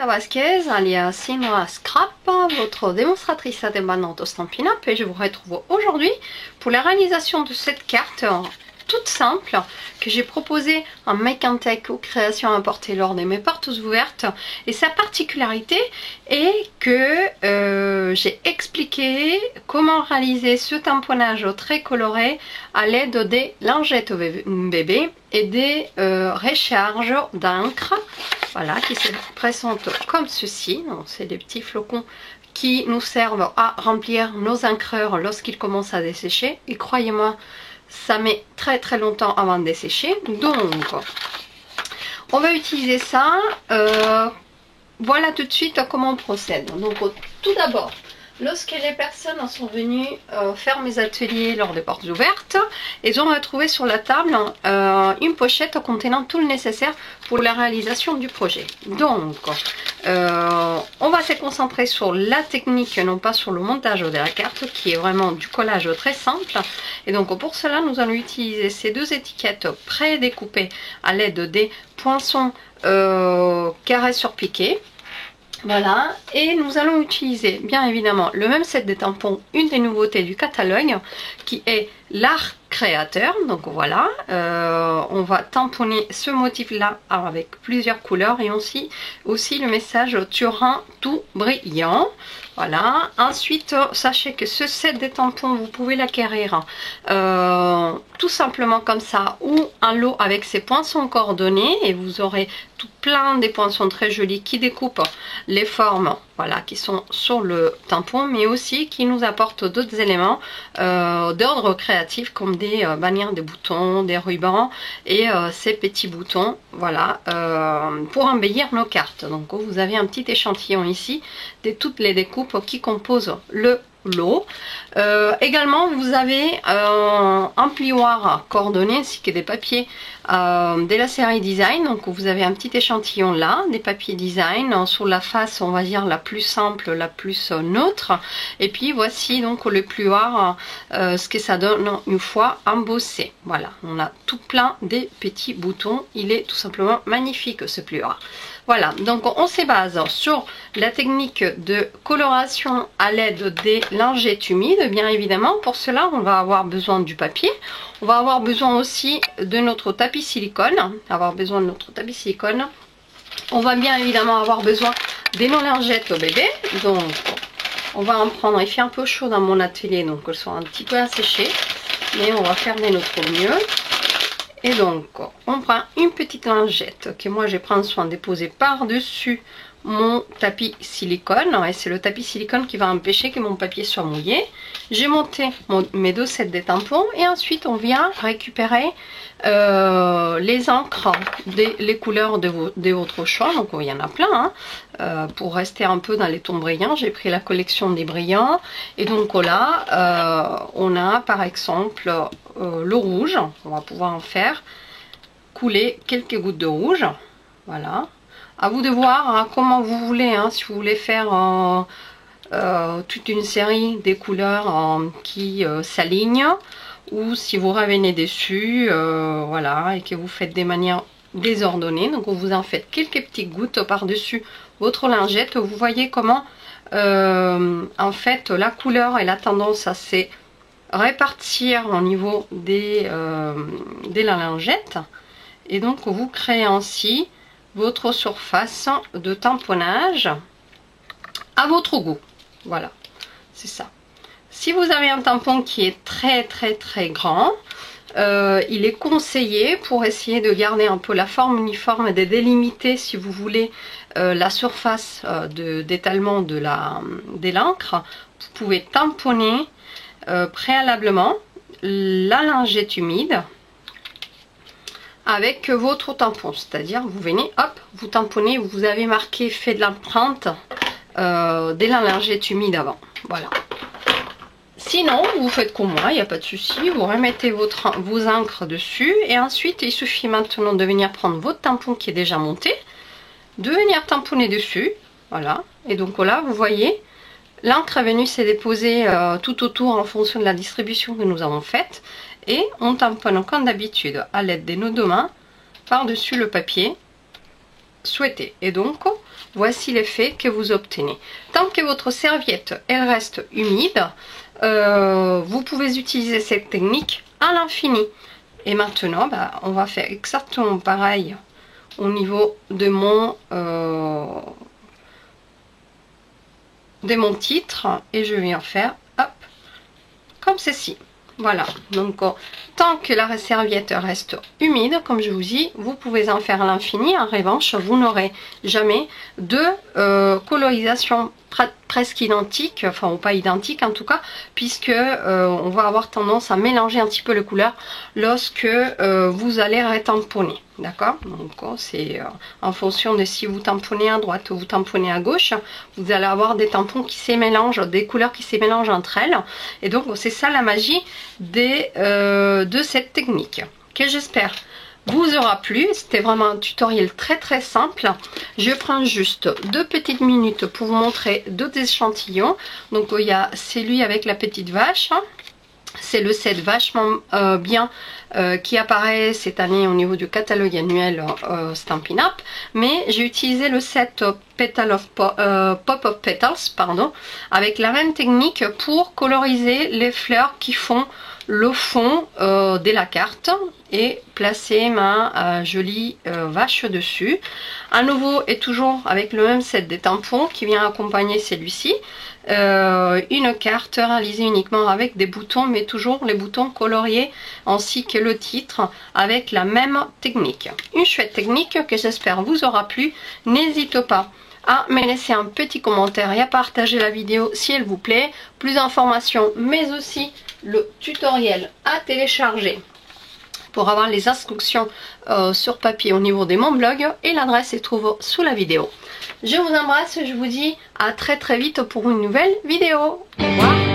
Vasquez, alias Sinoa Scrap, votre démonstratrice indépendante au Stampin' Up, et je vous retrouve aujourd'hui pour la réalisation de cette carte toute simple que j'ai proposée en Make and Take ou création importée lors de mes portes ouvertes. Et sa particularité est que j'ai expliqué comment réaliser ce tamponnage très coloré à l'aide des lingettes bébé et des recharges d'encre, voilà, qui se présentent comme ceci. C'est des petits flocons qui nous servent à remplir nos encreurs lorsqu'ils commencent à dessécher, et croyez-moi, ça met très longtemps avant de dessécher. Donc on va utiliser ça. Voilà tout de suite comment on procède. Donc tout d'abord, lorsque les personnes sont venues faire mes ateliers lors des portes ouvertes, ils ont retrouvé sur la table une pochette contenant tout le nécessaire pour la réalisation du projet. Donc on va se concentrer sur la technique, non pas sur le montage de la carte, qui est vraiment du collage très simple. Et donc pour cela, nous allons utiliser ces deux étiquettes pré-découpées à l'aide des poinçons carrés surpiqués. Voilà, et nous allons utiliser bien évidemment le même set de tampons, une des nouveautés du catalogue, qui est l'art créateur. Donc voilà, on va tamponner ce motif là avec plusieurs couleurs, et aussi le message tu rends tout brillant. Voilà, ensuite sachez que ce set de tampons, vous pouvez l'acquérir tout simplement comme ça, ou un lot avec ses poinçons coordonnés, et vous aurez tout plein des poinçons très jolis qui découpent les formes, voilà, qui sont sur le tampon, mais aussi qui nous apportent d'autres éléments d'ordre créatif, comme des bannières de boutons, des rubans et ces petits boutons, voilà, pour embellir nos cartes. Donc vous avez un petit échantillon ici de toutes les découpes qui composent le lot. Également vous avez un plioir coordonné ainsi que des papiers de la série design. Donc vous avez un petit échantillon là, des papiers design sur la face, on va dire la plus simple, la plus neutre, et puis voici donc le plioir, ce que ça donne une fois embossé. Voilà, on a tout plein des petits boutons, il est tout simplement magnifique ce plioir. Voilà, donc on se base sur la technique de coloration à l'aide des lingettes humides, bien évidemment. Pour cela, on va avoir besoin du papier. On va avoir besoin aussi de notre tapis silicone. On va bien évidemment avoir besoin de nos lingettes au bébé. Donc, on va en prendre. Il fait un peu chaud dans mon atelier, donc elles sont un petit peu asséchées. Mais on va faire de notre mieux. Et donc, on prend une petite lingette que moi je prends soin de déposer par-dessus mon tapis silicone. Et c'est le tapis silicone qui va empêcher que mon papier soit mouillé. J'ai monté mes deux sets de tampons, et ensuite on vient récupérer les encres, les couleurs de votre choix. Donc il y en a plein, hein. Pour rester un peu dans les tons brillants, j'ai pris la collection des brillants. Et donc là, on a par exemple le rouge. On va pouvoir en faire couler quelques gouttes de rouge. Voilà, à vous de voir hein, comment vous voulez, hein, si vous voulez faire toute une série des couleurs qui s'alignent, ou si vous revenez dessus, voilà, et que vous faites des manières désordonnées. Donc vous en faites quelques petites gouttes par dessus votre lingette. Vous voyez comment en fait la couleur et la tendance à se répartir au niveau de la lingette, et donc vous créez ainsi votre surface de tamponnage à votre goût. Voilà, c'est ça. Si vous avez un tampon qui est très grand, il est conseillé, pour essayer de garder un peu la forme uniforme et de délimiter, si vous voulez, la surface d'étalement de l'encre, vous pouvez tamponner préalablement la lingette humide avec votre tampon. C'est-à-dire, vous venez, hop, vous tamponnez, vous avez marqué, fait de l'empreinte de la lingette humide avant. Voilà. Sinon, vous faites comme moi, il n'y a pas de souci, vous remettez vos encres dessus, et ensuite il suffit maintenant de venir prendre votre tampon qui est déjà monté, de venir tamponner dessus, voilà. Et donc là, vous voyez, l'encre est venue s'est déposée tout autour en fonction de la distribution que nous avons faite, et on tamponne comme d'habitude à l'aide de nos deux mains par-dessus le papier souhaitez. Et donc, voici l'effet que vous obtenez. Tant que votre serviette elle reste humide, vous pouvez utiliser cette technique à l'infini. Et maintenant, on va faire exactement pareil au niveau de mon titre. Et je vais en faire, hop, comme ceci. Voilà, donc tant que la serviette reste humide, comme je vous dis, vous pouvez en faire à l'infini. En revanche, vous n'aurez jamais de colorisation presque identique, enfin ou pas identique en tout cas, puisque on va avoir tendance à mélanger un petit peu les couleurs lorsque vous allez retamponner. D'accord, donc c'est en fonction de si vous tamponnez à droite ou vous tamponnez à gauche, vous allez avoir des tampons qui se mélangent, des couleurs qui se mélangent entre elles. Et donc c'est ça la magie de cette technique, que j'espère vous aura plu. C'était vraiment un tutoriel très simple. Je prends juste 2 petites minutes pour vous montrer 2 échantillons. Donc il y a celui avec la petite vache. C'est le set vachement bien qui apparaît cette année au niveau du catalogue annuel Stampin' Up. Mais j'ai utilisé le set Pop of Petals, pardon, avec la même technique pour coloriser les fleurs qui font le fond de la carte et placer ma jolie vache dessus. À nouveau et toujours avec le même set de tampons qui vient accompagner celui-ci. Une carte réalisée uniquement avec des boutons, mais toujours les boutons coloriés ainsi que le titre avec la même technique. Une chouette technique que j'espère vous aura plu. N'hésitez pas à me laisser un petit commentaire et à partager la vidéo si elle vous plaît. Plus d'informations mais aussi le tutoriel à télécharger pour avoir les instructions sur papier au niveau de mon blog, et l'adresse se trouve sous la vidéo. Je vous embrasse, je vous dis à très vite pour une nouvelle vidéo. Au revoir.